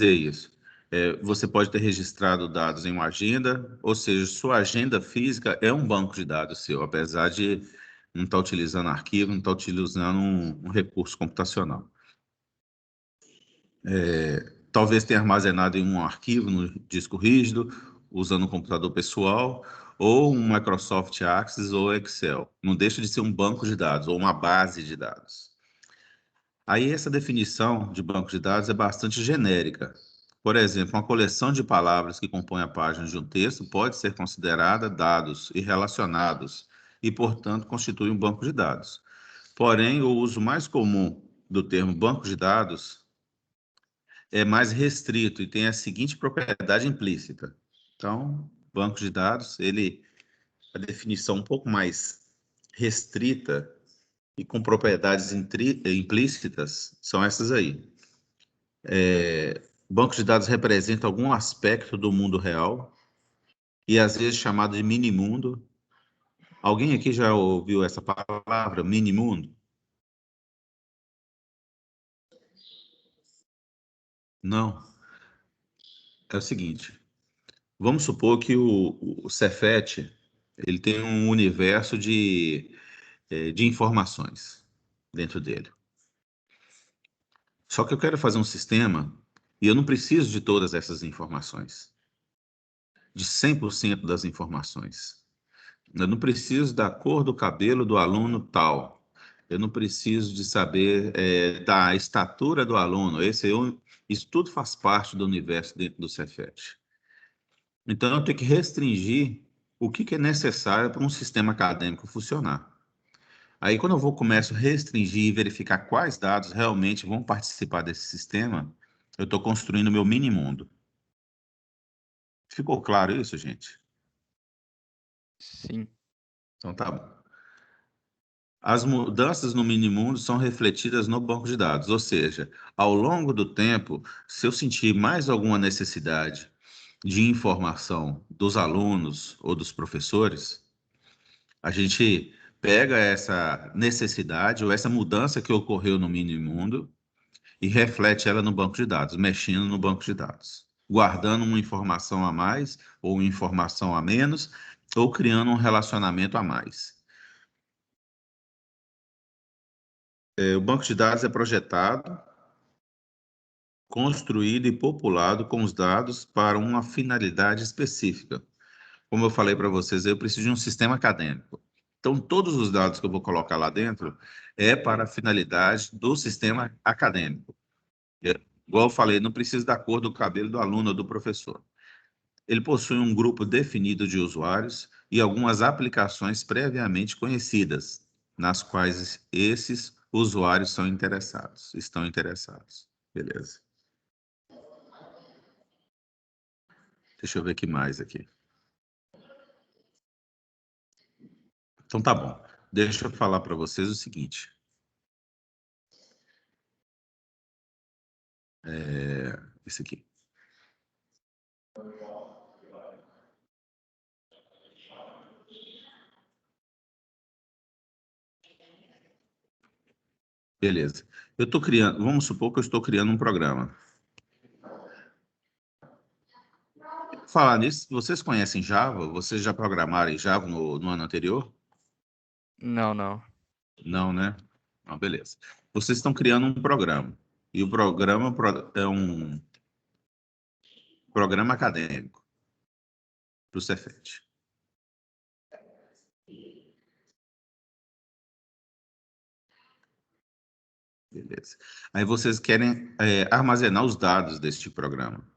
isso. Você pode ter registrado dados em uma agenda, ou seja, sua agenda física é um banco de dados seu, apesar de não estar utilizando arquivo, não estar utilizando um recurso computacional. Talvez tenha armazenado em um arquivo no disco rígido, usando um computador pessoal, ou um Microsoft Access ou Excel. Não deixa de ser um banco de dados, ou uma base de dados. Aí essa definição de banco de dados é bastante genérica. Por exemplo, uma coleção de palavras que compõe a página de um texto pode ser considerada dados e relacionados e, portanto, constitui um banco de dados. Porém, o uso mais comum do termo banco de dados é mais restrito e tem a seguinte propriedade implícita. Então, banco de dados, a definição um pouco mais restrita e com propriedades implícitas são essas aí. Banco de dados representa algum aspecto do mundo real e às vezes chamado de minimundo. Alguém aqui já ouviu essa palavra, minimundo? Não. É o seguinte, vamos supor que o Cefet ele tem um universo de informações dentro dele. Só que eu quero fazer um sistema e eu não preciso de todas essas informações, de 100% das informações. Eu não preciso da cor do cabelo do aluno tal. Eu não preciso de saber da estatura do aluno. Isso tudo faz parte do universo dentro do Cefet. Então, eu tenho que restringir o que é necessário para um sistema acadêmico funcionar. Aí, quando começo a restringir e verificar quais dados realmente vão participar desse sistema, eu estou construindo o meu mini-mundo. Ficou claro isso, gente? Sim. Então, tá bom. As mudanças no mini-mundo são refletidas no banco de dados, ou seja, ao longo do tempo, se eu sentir mais alguma necessidade de informação dos alunos ou dos professores, a gente pega essa necessidade ou essa mudança que ocorreu no mini-mundo e reflete ela no banco de dados, mexendo no banco de dados, guardando uma informação a mais ou uma informação a menos, ou criando um relacionamento a mais. O banco de dados é projetado, construído e populado com os dados para uma finalidade específica. Como eu falei para vocês, eu preciso de um sistema acadêmico. Então, todos os dados que eu vou colocar lá dentro é para a finalidade do sistema acadêmico. Igual eu falei, não precisa da cor do cabelo do aluno ou do professor. Ele possui um grupo definido de usuários e algumas aplicações previamente conhecidas, nas quais esses usuários estão interessados. Beleza. Deixa eu ver o que mais aqui. Então tá bom. Deixa eu falar para vocês o seguinte. Esse aqui. Beleza. Eu estou criando, vamos supor que eu estou criando um programa. Falar nisso, vocês conhecem Java? Vocês já programaram em Java no ano anterior? Não, não. Não, né? Não, beleza. Vocês estão criando um programa. E o programa é um programa acadêmico para o Cefet. Beleza. Aí vocês querem armazenar os dados deste programa.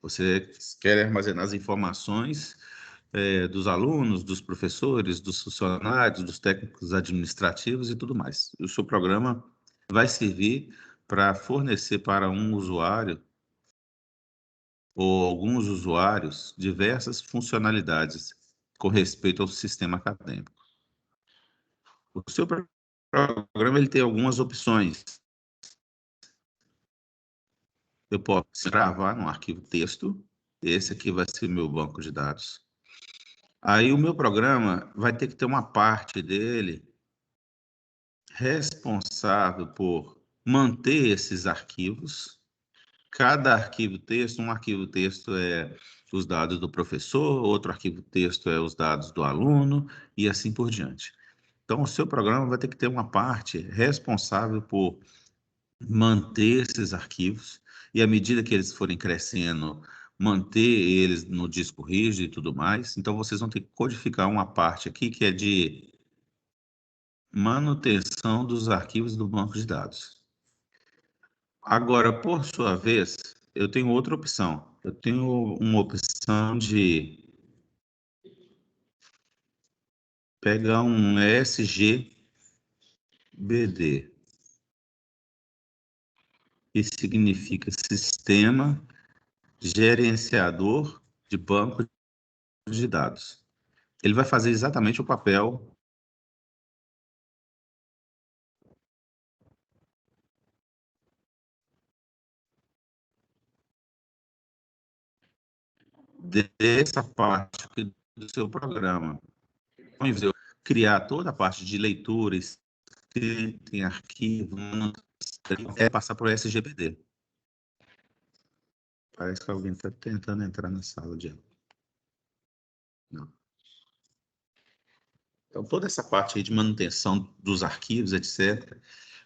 Você quer armazenar as informações dos alunos, dos professores, dos funcionários, dos técnicos administrativos e tudo mais. O seu programa vai servir para fornecer para um usuário ou alguns usuários diversas funcionalidades com respeito ao sistema acadêmico. O seu programa ele tem algumas opções. Eu posso gravar num arquivo texto, esse aqui vai ser meu banco de dados. Aí o meu programa vai ter que ter uma parte dele responsável por manter esses arquivos, cada arquivo texto, um arquivo texto é os dados do professor, outro arquivo texto é os dados do aluno, e assim por diante. Então, o seu programa vai ter que ter uma parte responsável por manter esses arquivos, e à medida que eles forem crescendo, manter eles no disco rígido e tudo mais. Então, vocês vão ter que codificar uma parte aqui que é de manutenção dos arquivos do banco de dados. Agora, por sua vez, eu tenho outra opção. Eu tenho uma opção de pegar um SGBD, que significa Sistema Gerenciador de Banco de Dados. Ele vai fazer exatamente o papel dessa parte aqui do seu programa. Ao invés de eu criar toda a parte de leitura, escrita em arquivo, é passar para o SGBD. Parece que alguém está tentando entrar na sala de aula. Não. Então, toda essa parte aí de manutenção dos arquivos, etc.,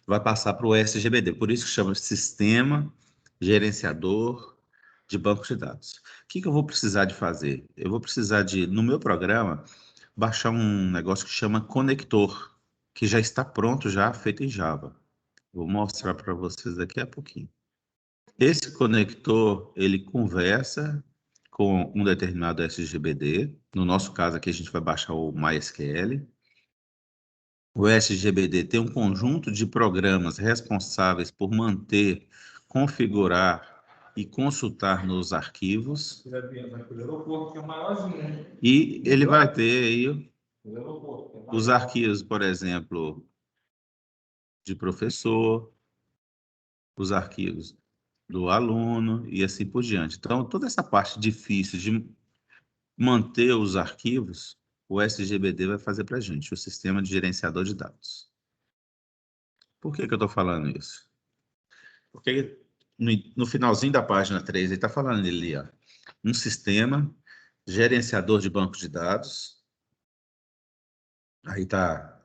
vai passar para o SGBD. Por isso que chama Sistema Gerenciador de Bancos de Dados. O que eu vou precisar de fazer? Eu vou precisar de, no meu programa, baixar um negócio que chama conector, que já está pronto, já feito em Java. Vou mostrar para vocês daqui a pouquinho. Esse conector, ele conversa com um determinado SGBD. No nosso caso aqui, a gente vai baixar o MySQL. O SGBD tem um conjunto de programas responsáveis por manter, configurar e consultar nos arquivos. E ele vai ter aí os arquivos, por exemplo, de professor, os arquivos do aluno e assim por diante. Então, toda essa parte difícil de manter os arquivos, o SGBD vai fazer para a gente, o Sistema de Gerenciador de Dados. Por que eu estou falando isso? Porque no finalzinho da página 3, ele está falando ali, ó, um sistema gerenciador de banco de dados. Aí está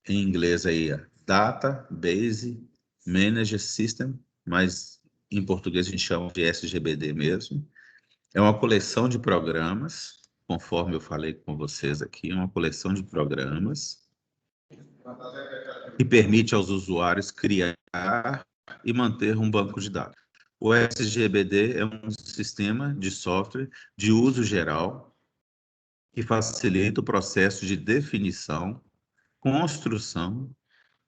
em inglês aí, ó, Database Manager System, mas em português a gente chama de SGBD mesmo. É uma coleção de programas, conforme eu falei com vocês aqui, uma coleção de programas que permite aos usuários criar e manter um banco de dados. O SGBD é um sistema de software de uso geral que facilita o processo de definição, construção,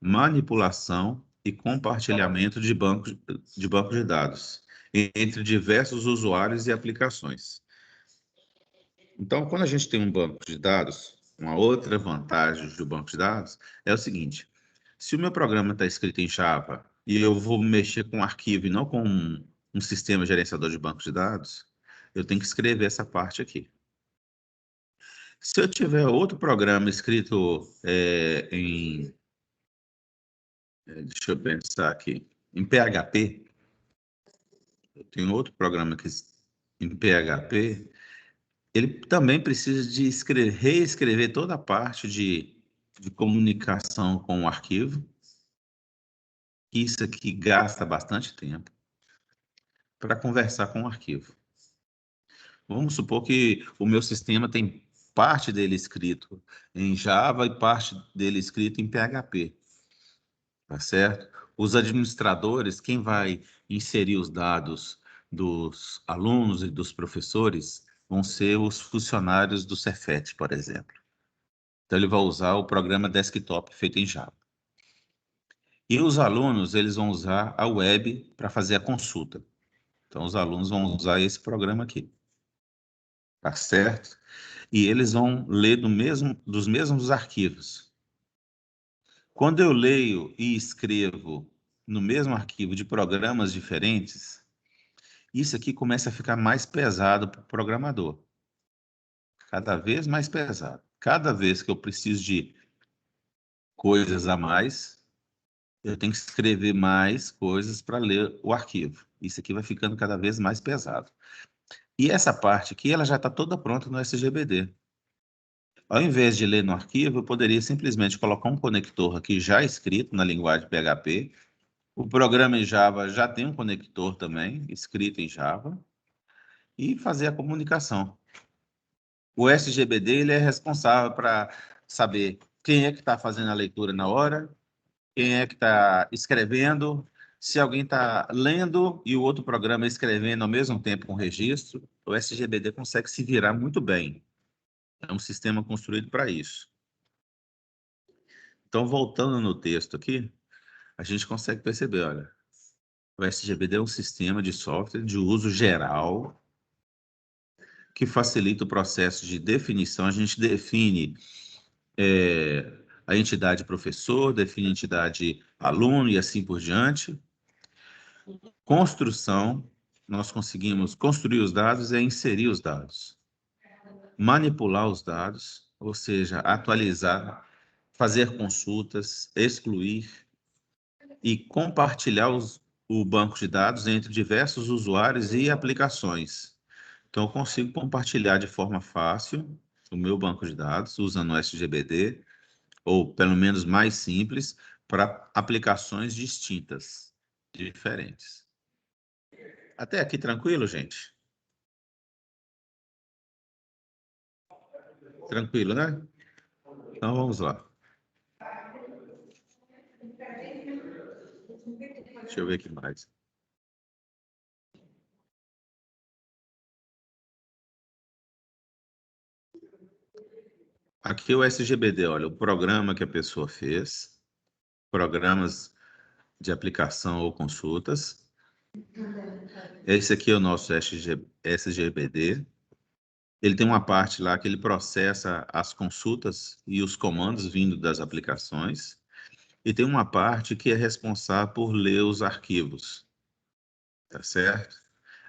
manipulação e compartilhamento de banco de dados entre diversos usuários e aplicações. Então, quando a gente tem um banco de dados, uma outra vantagem do banco de dados é o seguinte: se o meu programa está escrito em Java e eu vou mexer com um arquivo e não com um sistema gerenciador de banco de dados, eu tenho que escrever essa parte aqui. Se eu tiver outro programa escrito deixa eu pensar aqui, em PHP, eu tenho outro programa aqui em PHP, ele também precisa de reescrever toda a parte de comunicação com o arquivo. Isso aqui gasta bastante tempo para conversar com o arquivo. Vamos supor que o meu sistema tem parte dele escrito em Java e parte dele escrito em PHP, tá certo? Os administradores, quem vai inserir os dados dos alunos e dos professores, vão ser os funcionários do Cefet, por exemplo. Então, ele vai usar o programa desktop feito em Java. E os alunos, eles vão usar a web para fazer a consulta. Então, os alunos vão usar esse programa aqui. Tá certo? E eles vão ler dos mesmos arquivos. Quando eu leio e escrevo no mesmo arquivo de programas diferentes, isso aqui começa a ficar mais pesado para o programador. Cada vez mais pesado. Cada vez que eu preciso de coisas a mais, eu tenho que escrever mais coisas para ler o arquivo. Isso aqui vai ficando cada vez mais pesado. E essa parte aqui, ela já está toda pronta no SGBD. Ao invés de ler no arquivo, eu poderia simplesmente colocar um conector aqui já escrito na linguagem PHP. O programa em Java já tem um conector também, escrito em Java, e fazer a comunicação. O SGBD ele é responsável para saber quem é que está fazendo a leitura na hora, quem é que está escrevendo, se alguém está lendo e o outro programa escrevendo ao mesmo tempo com o registro, o SGBD consegue se virar muito bem. É um sistema construído para isso. Então, voltando no texto aqui, a gente consegue perceber, olha, o SGBD é um sistema de software de uso geral que facilita o processo de definição. A gente define a entidade professor, define a entidade aluno e assim por diante. Construção, nós conseguimos construir os dados e inserir os dados. Manipular os dados, ou seja, atualizar, fazer consultas, excluir e compartilhar o banco de dados entre diversos usuários e aplicações. Então, eu consigo compartilhar de forma fácil o meu banco de dados usando o SGBD, ou pelo menos mais simples, para aplicações distintas, diferentes. Até aqui tranquilo, gente? Tranquilo, né? Então vamos lá. Deixa eu ver aqui mais. Aqui o SGBD, olha, o programa que a pessoa fez, programas de aplicação ou consultas. Esse aqui é o nosso SGBD. Ele tem uma parte lá que ele processa as consultas e os comandos vindo das aplicações. E tem uma parte que é responsável por ler os arquivos, tá certo?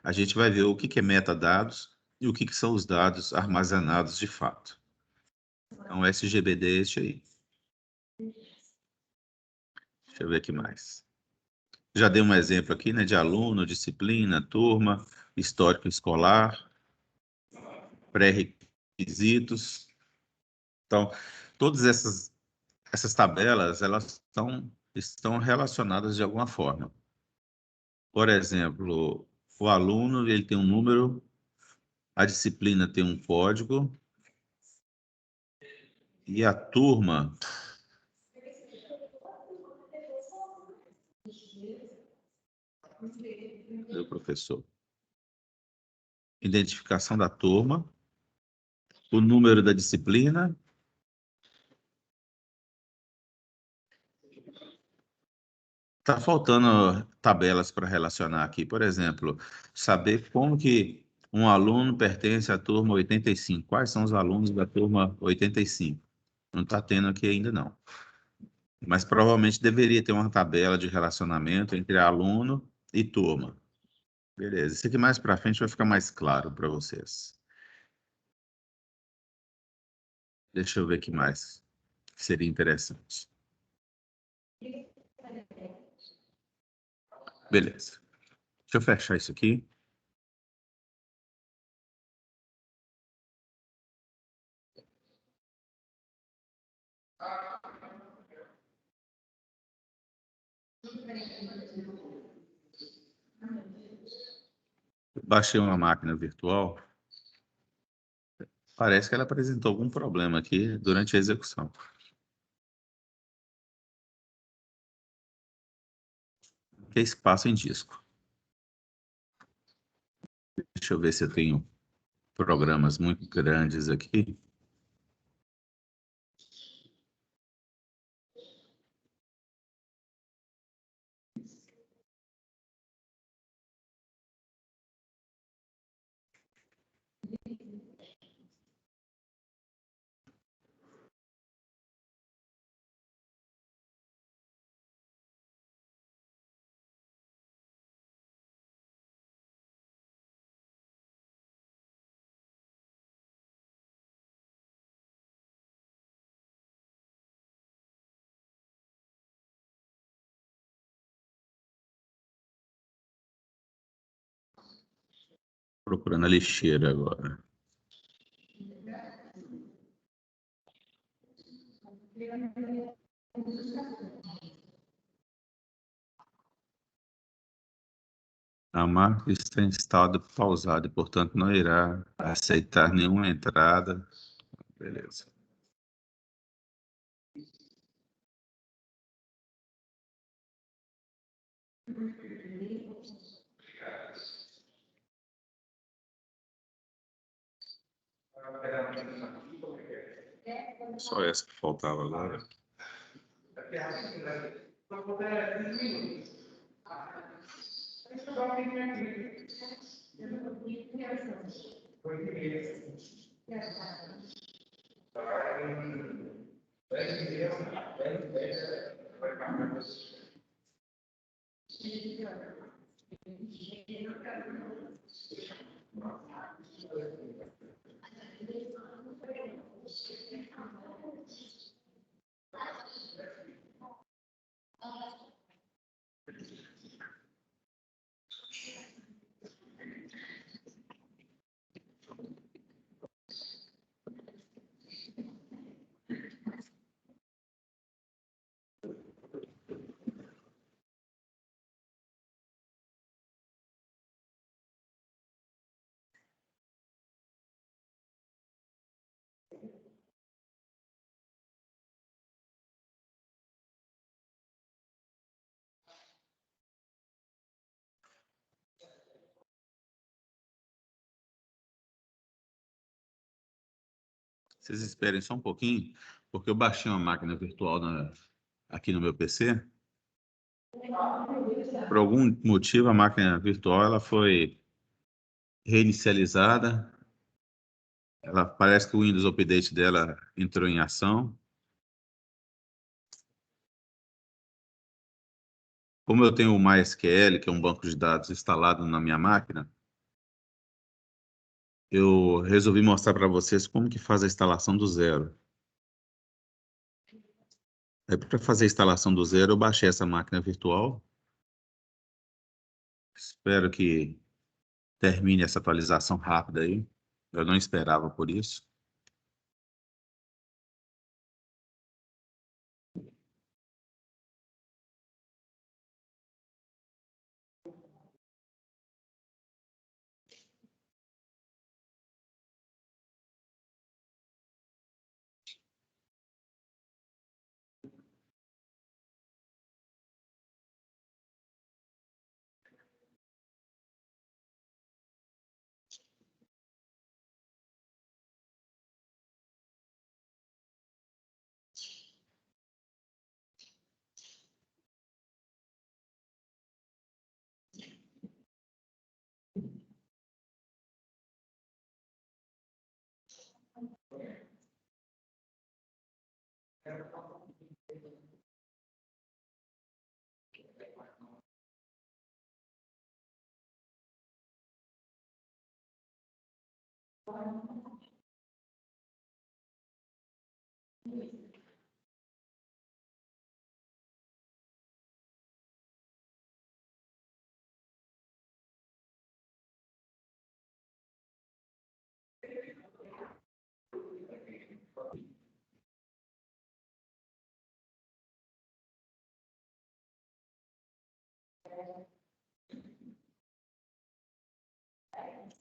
A gente vai ver o que é metadados e o que são os dados armazenados de fato. Então, o SGBD é este aí. Deixa eu ver aqui mais. Já dei um exemplo aqui, né, de aluno, disciplina, turma, histórico escolar, pré-requisitos. Então, todas essas tabelas, elas estão relacionadas de alguma forma. Por exemplo, o aluno, ele tem um número, a disciplina tem um código, e a turma do professor. Identificação da turma, o número da disciplina. Tá faltando tabelas para relacionar aqui. Por exemplo, saber como que um aluno pertence à turma 85. Quais são os alunos da turma 85? Não está tendo aqui ainda, não. Mas provavelmente deveria ter uma tabela de relacionamento entre aluno e turma. Beleza. Isso aqui mais para frente vai ficar mais claro para vocês. Deixa eu ver aqui mais, que seria interessante. Beleza. Deixa eu fechar isso aqui. Baixei uma máquina virtual. Parece que ela apresentou algum problema aqui durante a execução. Que é espaço em disco. Deixa eu ver se eu tenho programas muito grandes aqui. Procurando a lixeira agora. A máquina está em estado pausado e, portanto, não irá aceitar nenhuma entrada. Beleza. Só essa que faltava agora. Vocês esperem só um pouquinho, porque eu baixei uma máquina virtual aqui no meu PC. Por algum motivo, a máquina virtual ela foi reinicializada. Ela parece que o Windows Update dela entrou em ação. Como eu tenho o MySQL, que é um banco de dados instalado na minha máquina, eu resolvi mostrar para vocês como que faz a instalação do zero. Para fazer a instalação do zero, eu baixei essa máquina virtual. Espero que termine essa atualização rápida aí. Eu não esperava por isso.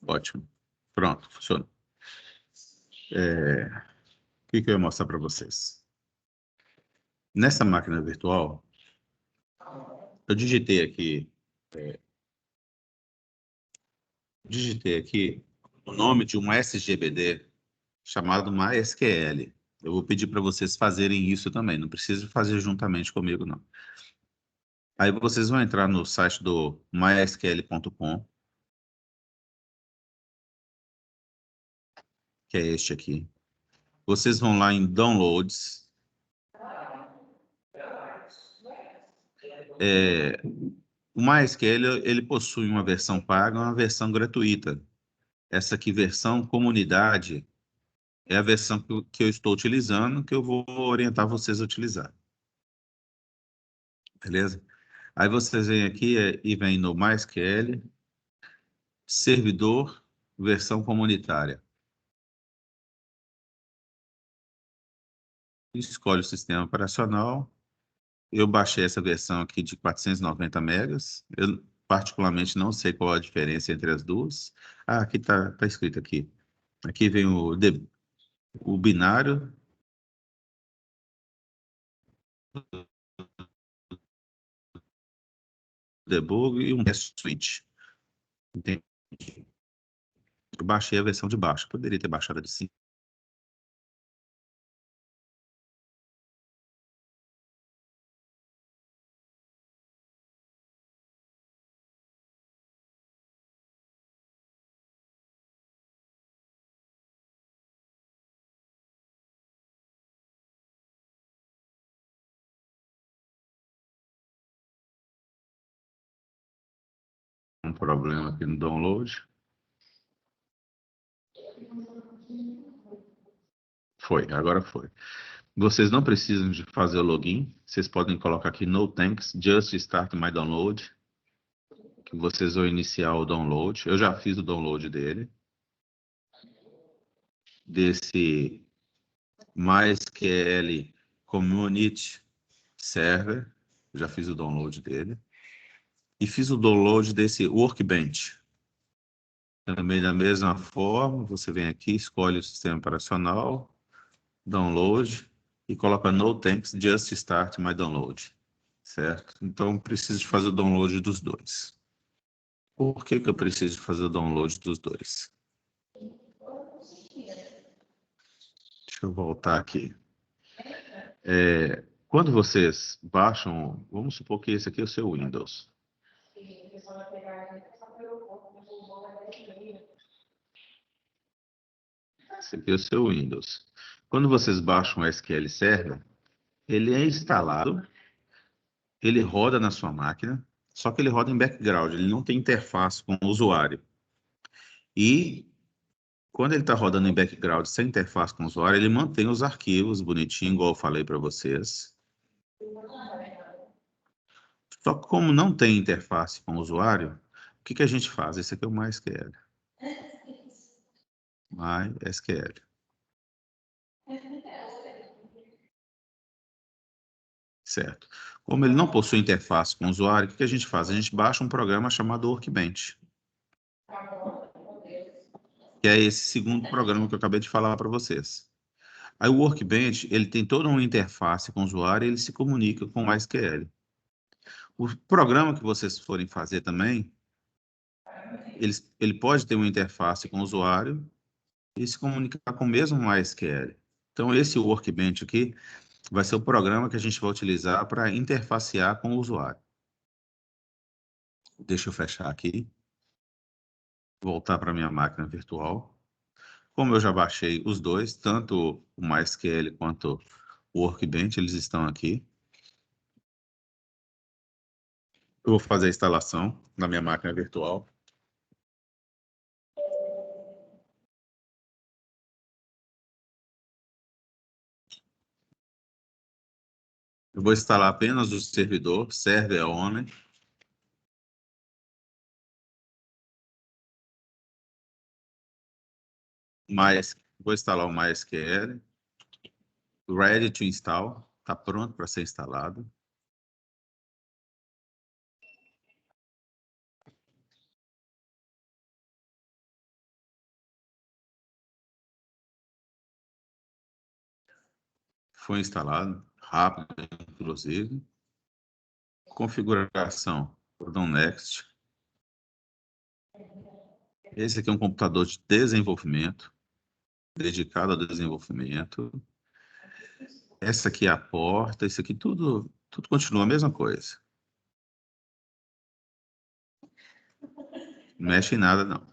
Ótimo. Pronto, funcionou. O que eu ia mostrar para vocês? Nessa máquina virtual, eu digitei aqui o nome de um SGBD chamado MySQL. Eu vou pedir para vocês fazerem isso também, não precisa fazer juntamente comigo, não. Aí vocês vão entrar no site do mysql.com, que é este aqui. Vocês vão lá em Downloads. O MySQL ele possui uma versão paga e uma versão gratuita. Essa aqui, versão comunidade, é a versão que eu estou utilizando, que eu vou orientar vocês a utilizar. Beleza? Aí vocês vêm aqui e vêm no MySQL, servidor, Versão comunitária. Escolhe o sistema operacional. Eu baixei essa versão aqui de 490 megas. Eu, particularmente, não sei qual a diferença entre as duas. Ah, aqui tá escrito aqui. Aqui vem o binário debug e um test switch. Entendi. Eu baixei a versão de baixo. Poderia ter baixado a de cima. Um problema aqui no download. Foi, agora foi. Vocês não precisam de fazer o login. Vocês podem colocar aqui no thanks, just start my download, que vocês vão iniciar o download. Eu já fiz o download dele, desse MySQL Community Server. Eu já fiz o download dele. E fiz o download desse Workbench. Também da mesma forma, você vem aqui, escolhe o sistema operacional, download, e coloca no thanks, just start my download. Certo? Então, preciso de fazer o download dos dois. Por que eu preciso fazer o download dos dois? Deixa eu voltar aqui. Quando vocês baixam, vamos supor que esse aqui é o seu Windows. Esse aqui é o seu Windows. Quando vocês baixam o SQL Server, ele é instalado, ele roda na sua máquina, só que ele roda em background, ele não tem interface com o usuário. E quando ele está rodando em background sem interface com o usuário, ele mantém os arquivos bonitinho, igual eu falei para vocês. Só que como não tem interface com o usuário, o que a gente faz? Esse aqui é o MySQL. MySQL. Certo. Como ele não possui interface com o usuário, o que a gente faz? A gente baixa um programa chamado Workbench, que é esse segundo programa que eu acabei de falar para vocês. Aí o Workbench, ele tem toda uma interface com o usuário e ele se comunica com o MySQL. O programa que vocês forem fazer também, ele pode ter uma interface com o usuário e se comunicar com o mesmo MySQL. Então, esse Workbench aqui vai ser o programa que a gente vai utilizar para interfacear com o usuário. Deixa eu fechar aqui, voltar para minha máquina virtual. Como eu já baixei os dois, tanto o MySQL quanto o Workbench, eles estão aqui. Eu vou fazer a instalação na minha máquina virtual. Eu vou instalar apenas o servidor, server only. Vou instalar o MySQL. Ready to install. Está pronto para ser instalado. Foi instalado, rápido, inclusive. Configuração, botão Next. Esse aqui é um computador de desenvolvimento, dedicado ao desenvolvimento. Essa aqui é a porta, isso aqui tudo continua a mesma coisa. Não mexe em nada, não.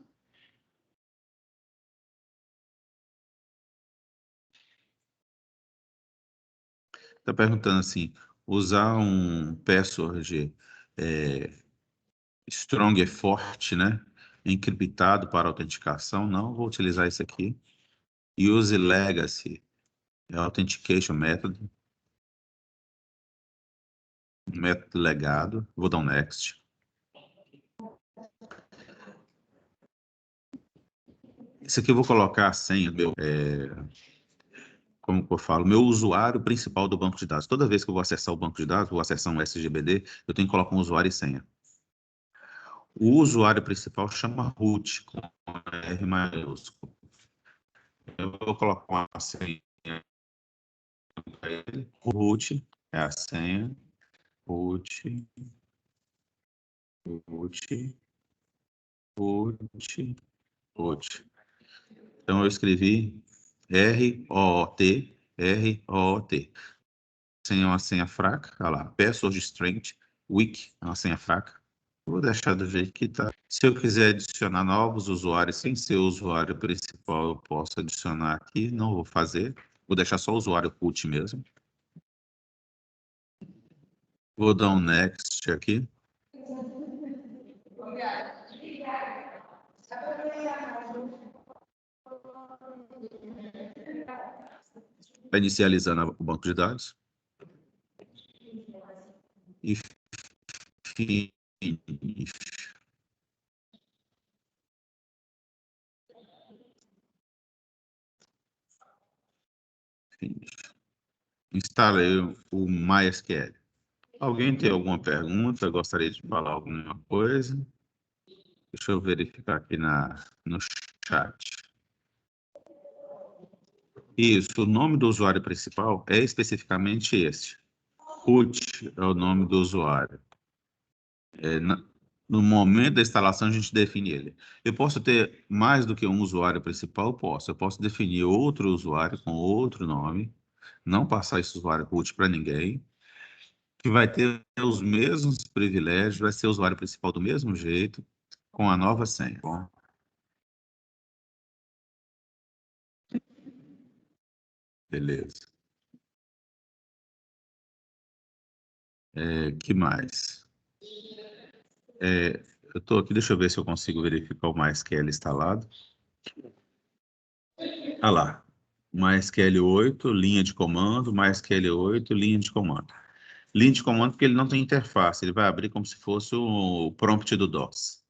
Está perguntando assim, usar um password strong e forte, né? Encriptado para autenticação. Não, vou utilizar isso aqui. Use legacy authentication method. Método legado. Vou dar um next. Isso aqui eu vou colocar a senha, como que eu falo, meu usuário principal do banco de dados. Toda vez que eu vou acessar o banco de dados, vou acessar um SGBD, eu tenho que colocar um usuário e senha. O usuário principal chama root, com R maiúsculo. Eu vou colocar uma senha para ele. O root é a senha. Root, root, root, root. Então, eu escrevi R-O-T, R-O-T. Senha é uma senha fraca, olha lá, password strength, weak é uma senha fraca. Vou deixar do jeito que está. Se eu quiser adicionar novos usuários sem ser o usuário principal, eu posso adicionar aqui. Não vou fazer. Vou deixar só o usuário root mesmo. Vou dar um next aqui. Está inicializando o banco de dados. E finish. Finish. Instalei o MySQL. Alguém tem alguma pergunta? Gostaria de falar alguma coisa? Deixa eu verificar aqui no chat. Isso, o nome do usuário principal é especificamente esse. Root é o nome do usuário. No momento da instalação, a gente define ele. Eu posso ter mais do que um usuário principal? Posso. Eu posso definir outro usuário com outro nome, não passar esse usuário root para ninguém, que vai ter os mesmos privilégios, vai ser o usuário principal do mesmo jeito, com a nova senha. Bom, beleza. Que mais? Eu estou aqui, deixa eu ver se eu consigo verificar o MySQL instalado. Ah lá, MySQL 8, linha de comando, MySQL 8, linha de comando. Linha de comando porque ele não tem interface, ele vai abrir como se fosse o prompt do DOS.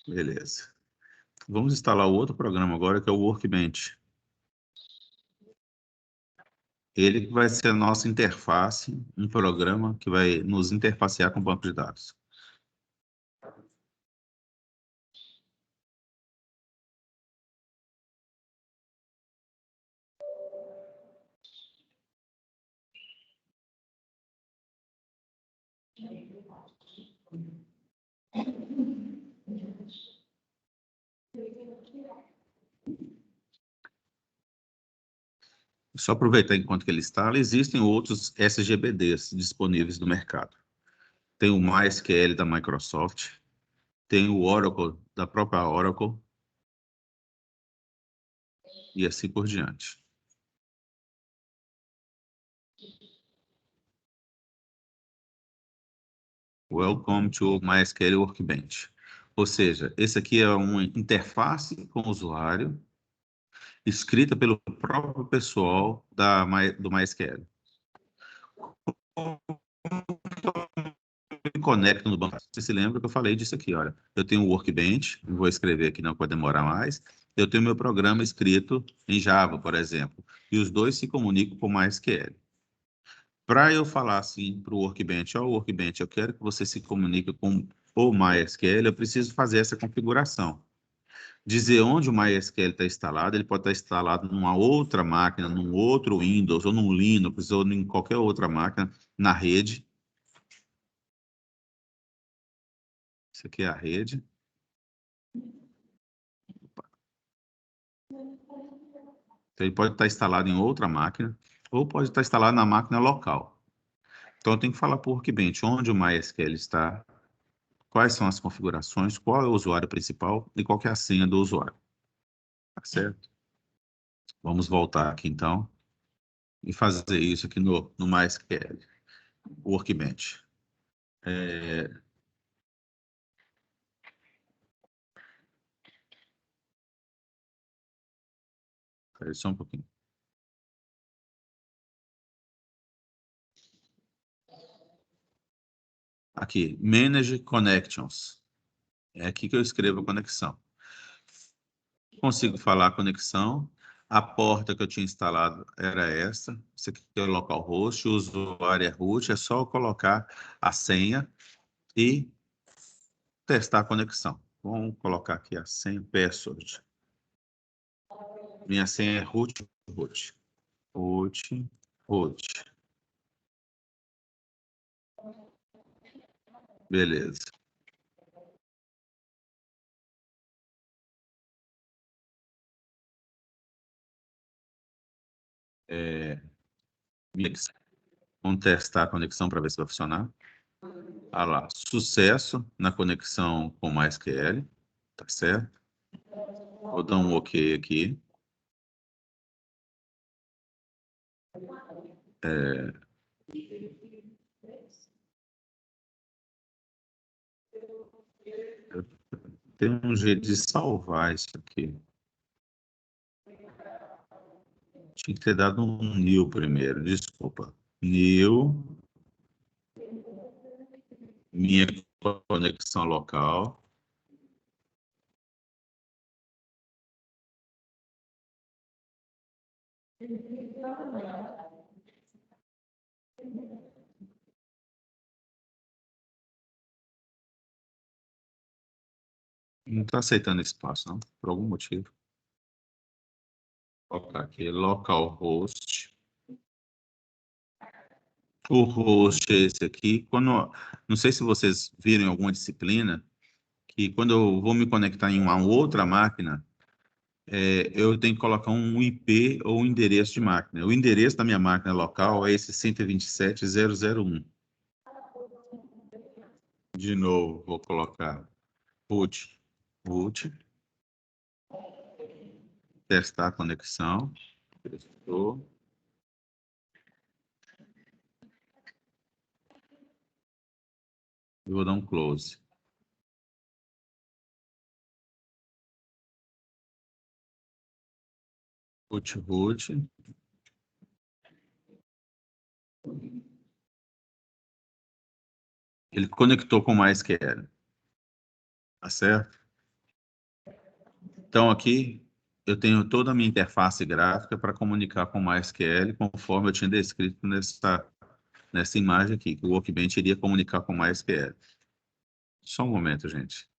Beleza. Vamos instalar o outro programa agora, que é o Workbench. Ele vai ser a nossa interface, um programa que vai nos interfacear com o banco de dados. Só aproveitar enquanto que ele instala, existem outros SGBDs disponíveis no mercado. Tem o MySQL da Microsoft, tem o Oracle da própria Oracle, e assim por diante. Welcome to MySQL Workbench. Ou seja, esse aqui é uma interface com o usuário, escrita pelo próprio pessoal do MySQL. Me conecto no banco. Você se lembra que eu falei disso aqui, olha. Eu tenho o Workbench, não vou escrever aqui não, pode demorar mais. Eu tenho meu programa escrito em Java, por exemplo, e os dois se comunicam com o MySQL. Para eu falar assim para o Workbench, ó, Workbench, eu quero que você se comunique com o MySQL, eu preciso fazer essa configuração. Dizer onde o MySQL está instalado, ele pode estar instalado numa outra máquina, num outro Windows, ou num Linux, ou em qualquer outra máquina, na rede. Isso aqui é a rede. Então, ele pode estar instalado em outra máquina, ou pode estar instalado na máquina local. Então, eu tenho que falar para o Workbench onde o MySQL está, quais são as configurações, qual é o usuário principal e qual que é a senha do usuário. Tá certo? Vamos voltar aqui, então, e fazer isso aqui no MySQL, Workbench. Espera só um pouquinho. Aqui, Manage Connections. É aqui que eu escrevo a conexão. Consigo falar a conexão. A porta que eu tinha instalado era essa. Esse aqui é o localhost, o usuário é root. É só eu colocar a senha e testar a conexão. Vamos colocar aqui a senha password. Minha senha é root, root. Root, root. Beleza. Vamos testar a conexão para ver se vai funcionar. Ah lá, sucesso na conexão com MySQL, tá certo? Vou dar um OK aqui. Tem um jeito de salvar isso aqui. Tinha que ter dado um new primeiro, desculpa. New, minha conexão local. Não está aceitando espaço, não, por algum motivo. Vou colocar aqui, localhost. O host é esse aqui. Não sei se vocês viram em alguma disciplina, que quando eu vou me conectar em uma outra máquina, eu tenho que colocar um IP ou um endereço de máquina. O endereço da minha máquina local é esse 127.0.0.1. De novo, vou colocar root, root, testar a conexão. Testou. E vou dar um close. Root, root. Ele conectou com o MySQL. Tá certo? Então, aqui, eu tenho toda a minha interface gráfica para comunicar com o MySQL, conforme eu tinha descrito nessa imagem aqui, que o Workbench iria comunicar com o MySQL. Só um momento, gente.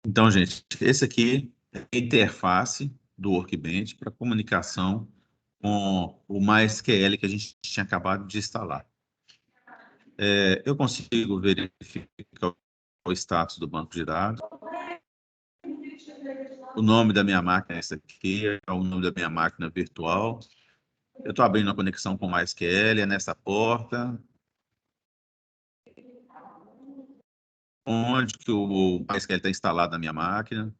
Então, gente, esse aqui é a interface do Workbench para comunicação com o MySQL que a gente tinha acabado de instalar. Eu consigo verificar o status do banco de dados. O nome da minha máquina é esse aqui, é o nome da minha máquina virtual. Eu estou abrindo a conexão com o MySQL, é nessa porta. Onde que o MySQL está instalado na minha máquina.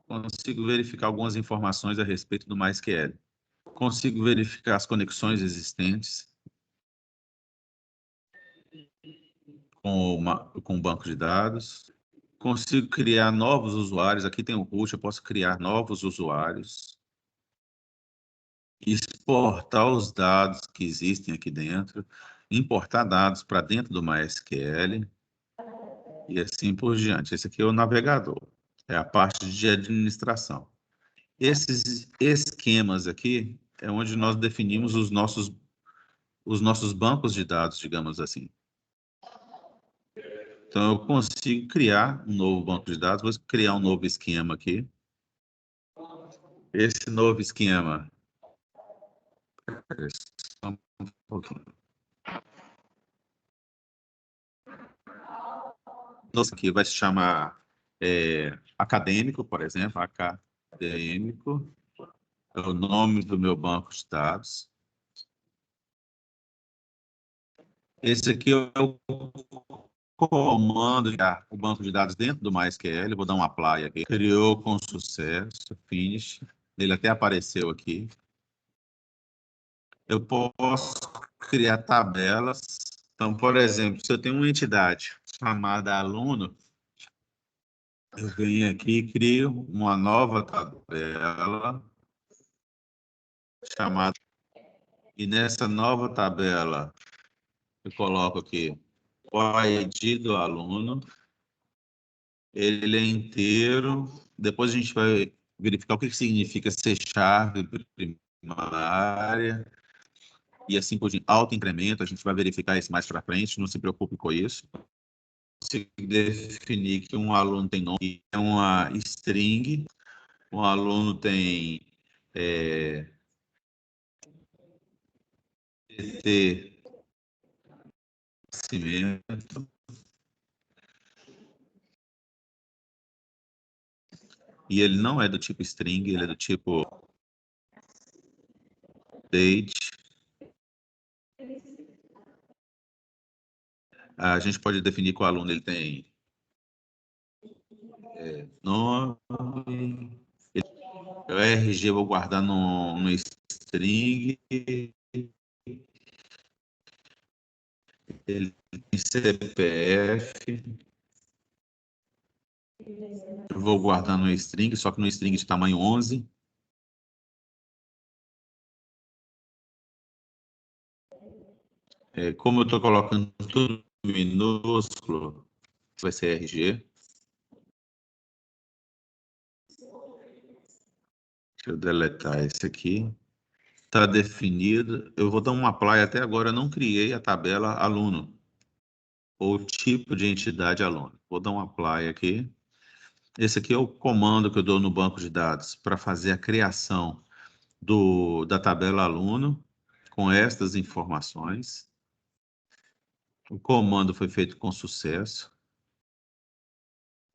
Consigo verificar algumas informações a respeito do MySQL. Consigo verificar as conexões existentes com o banco de dados. Consigo criar novos usuários. Aqui tem o root, eu posso criar novos usuários. Exportar os dados que existem aqui dentro. Importar dados para dentro do MySQL. E assim por diante. Esse aqui é o navegador. É a parte de administração. Esses esquemas aqui é onde nós definimos os nossos bancos de dados, digamos assim. Então, eu consigo criar um novo banco de dados, vou criar um novo esquema aqui. Esse novo esquema... Só um pouquinho. Nossa, aqui vai se chamar acadêmico, por exemplo, acadêmico, é o nome do meu banco de dados. Esse aqui é o comando, o banco de dados dentro do MySQL, vou dar um apply aqui. Criou com sucesso, finish, ele até apareceu aqui. Eu posso criar tabelas. Então, por exemplo, se eu tenho uma entidade chamada aluno, eu venho aqui e crio uma nova tabela chamada. E nessa nova tabela, eu coloco aqui o ID do aluno, ele é inteiro. Depois a gente vai verificar o que significa C# primária e assim por diante. Alto incremento, a gente vai verificar isso mais para frente, não se preocupe com isso. Se definir que um aluno tem nome, é uma string, um aluno tem PT cimento, e ele não é do tipo string, ele é do tipo date. A gente pode definir que o aluno ele tem nome, o RG eu vou guardar no string, ele tem CPF, eu vou guardar no string, só que no string de tamanho 11. Como eu estou colocando tudo minúsculo, vai ser RG. Deixa eu deletar esse aqui. Está definido. Eu vou dar um apply. Até agora eu não criei a tabela aluno ou tipo de entidade aluno. Vou dar um apply aqui. Esse aqui é o comando que eu dou no banco de dados para fazer a criação da tabela aluno com estas informações. O comando foi feito com sucesso.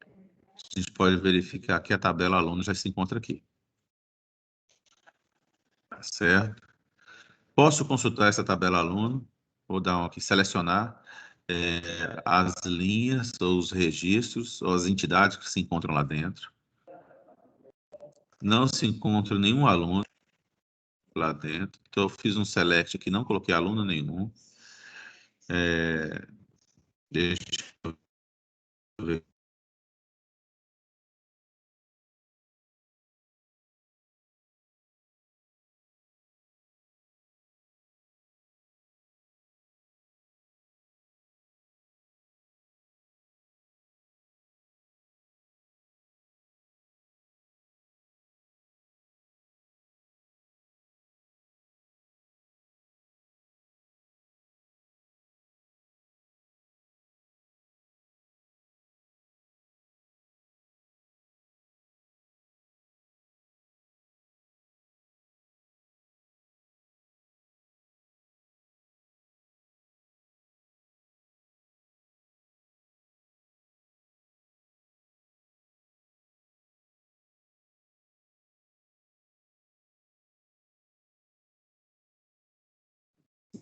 A gente pode verificar que a tabela aluno já se encontra aqui. Tá certo? Posso consultar essa tabela aluno. Vou dar aqui, selecionar as linhas, ou os registros, ou as entidades que se encontram lá dentro. Não se encontra nenhum aluno lá dentro. Então, eu fiz um select aqui, não coloquei aluno nenhum. Deixa eu ver.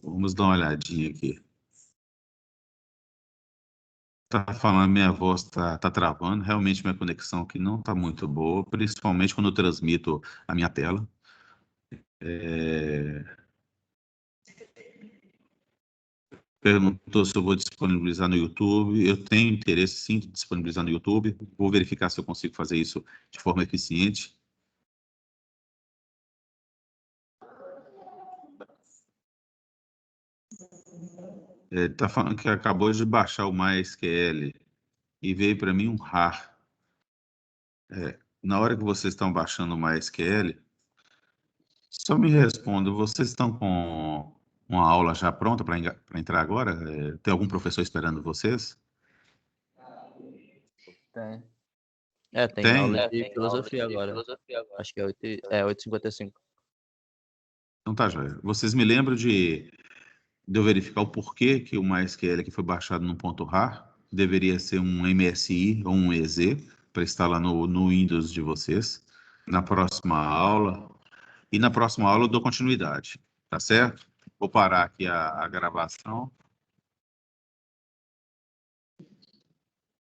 Vamos dar uma olhadinha aqui. Tá falando, minha voz tá travando. Realmente, minha conexão aqui não tá muito boa, principalmente quando eu transmito a minha tela. Perguntou se eu vou disponibilizar no YouTube. Eu tenho interesse, sim, de disponibilizar no YouTube. Vou verificar se eu consigo fazer isso de forma eficiente. Tá falando que acabou de baixar o MySQL e veio para mim um RAR. Na hora que vocês estão baixando o MySQL, só me responda, vocês estão com uma aula já pronta para entrar agora? Tem algum professor esperando vocês? Tem. Tem Tem? aula de filosofia agora. Acho que é 8h55. Então tá, joia. Vocês me lembram de eu verificar o porquê que o MySQL que foi baixado num ponto RAR deveria ser um MSI ou um EZ? para instalar no Windows de vocês na próxima aula. E na próxima aula eu dou continuidade, tá certo? Vou parar aqui a gravação.